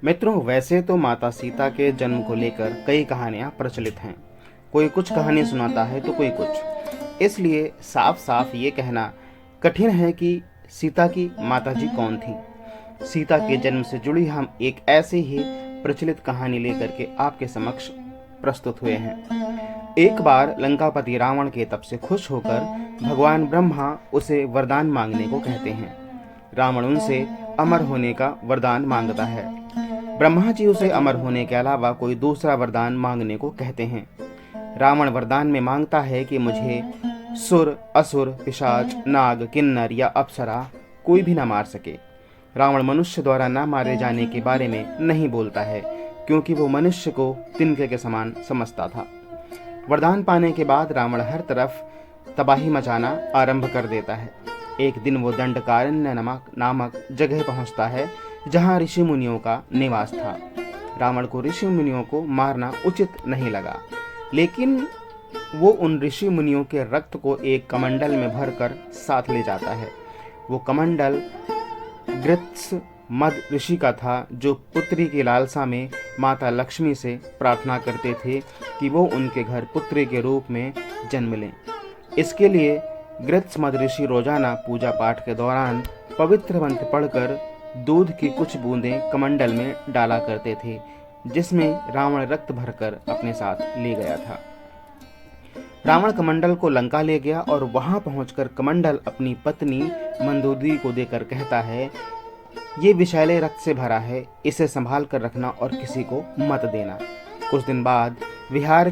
मित्रों, वैसे तो माता सीता के जन्म को लेकर कई कहानियां प्रचलित हैं। कोई कुछ कहानी सुनाता है तो कोई कुछ। इसलिए साफ साफ ये कहना कठिन है कि सीता की माताजी कौन थी। सीता के जन्म से जुड़ी हम एक ऐसी ही प्रचलित कहानी लेकर के आपके समक्ष प्रस्तुत हुए हैं। एक बार लंकापति रावण के तप से खुश होकर भगवान ब्रह्मा उसे वरदान मांगने को कहते हैं। रावण उनसे अमर होने का वरदान मांगता है। ब्रह्मा जी उसे अमर होने के अलावा कोई दूसरा वरदान मांगने को कहते हैं। रावण वरदान में मांगता है कि मुझे सुर, असुर, पिशाच, नाग, किन्नर या अप्सरा कोई भी न मार सके। रावण मनुष्य द्वारा न मारे जाने के बारे में नहीं बोलता है, क्योंकि वो मनुष्य को तिनके के समान समझता था। वरदान पाने के बाद रावण हर तरफ तबाही मचाना आरंभ कर देता है। एक दिन वो दंडकारण्य नामक जगह पहुंचता है, जहां ऋषि मुनियों का निवास था। रावण को ऋषि मुनियों को मारना उचित नहीं लगा, लेकिन वो उन ऋषि मुनियों के रक्त को एक कमंडल में भरकर साथ ले जाता है। वो कमंडल गृत्स मद ऋषि का था, जो पुत्री की लालसा में माता लक्ष्मी से प्रार्थना करते थे कि वो उनके घर पुत्री के रूप में जन्म लें। इसके लिए गृत्समद ऋषि रोजाना पूजा पाठ के दौरान पवित्र मंत्र पढ़कर दूध की कुछ बूंदें कमंडल में डाला करते थे, जिसमें रावण रक्त भरकर अपने साथ ले गया था। रावण कमंडल को लंका ले गया और वहां पहुंचकर कमंडल अपनी पत्नी मंदोदरी को देकर कहता है, ये विषैले रक्त से भरा है, इसे संभाल कर रखना और किसी को मत देना। कुछ दिन बाद विहार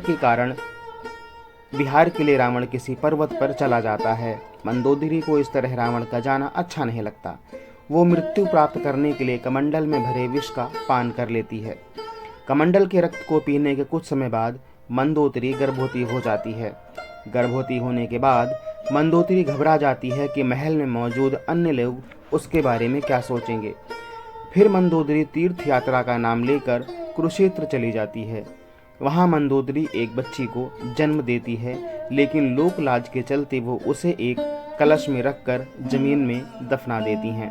के लिए रावण किसी पर्वत पर चला जाता है। मंदोदरी को इस तरह रावण का जाना अच्छा नहीं लगता। वो मृत्यु प्राप्त करने के लिए कमंडल में भरे विष का पान कर लेती है। कमंडल के रक्त को पीने के कुछ समय बाद मंदोदरी गर्भवती हो जाती है। गर्भवती होने के बाद मंदोदरी घबरा जाती है कि महल में मौजूद अन्य लोग उसके बारे में क्या सोचेंगे। फिर मंदोदरी तीर्थ यात्रा का नाम लेकर कुरुक्षेत्र चली जाती है। वहां मंदोदरी एक बच्ची को जन्म देती है, लेकिन लोक लाज के चलते वो उसे एक कलश में रखकर जमीन में दफना देती हैं।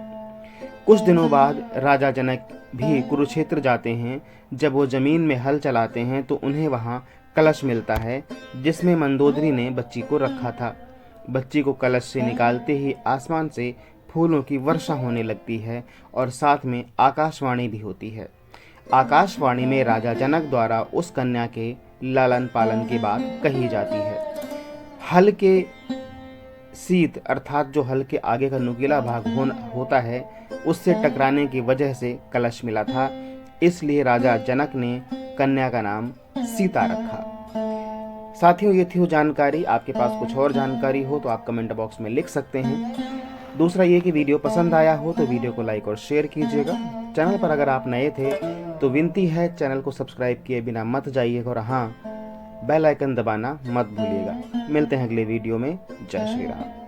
कुछ दिनों बाद राजा जनक भी कुरुक्षेत्र जाते हैं। जब वो जमीन में हल चलाते हैं तो उन्हें वहां कलश मिलता है, जिसमें मंदोदरी ने बच्ची को रखा था। बच्ची को कलश से निकालते ही आसमान से फूलों की वर्षा होने लगती है और साथ में आकाशवाणी भी होती है। आकाशवाणी में राजा जनक द्वारा उस कन्या के लालन पालन की बात कही जाती है। हल के सीत अर्थात जो हल के आगे का नुकीला भाग होता है, उससे टकराने की वजह से कलश मिला था। इसलिए राजा जनक ने कन्या का नाम सीता रखा। साथियों, ये थी वो जानकारी। आपके पास कुछ और जानकारी हो तो आप कमेंट बॉक्स में लिख सकते हैं। दूसरा ये कि वीडियो पसंद आया हो तो वीडियो को लाइक और शेयर कीजिएगा। चैनल पर अगर आप नए थे तो विनती है, चैनल को सब्सक्राइब किए बिना मत जाइएगा और हाँ, बेल आइकन दबाना मत भूलिएगा। मिलते हैं अगले वीडियो में। जय श्री राम।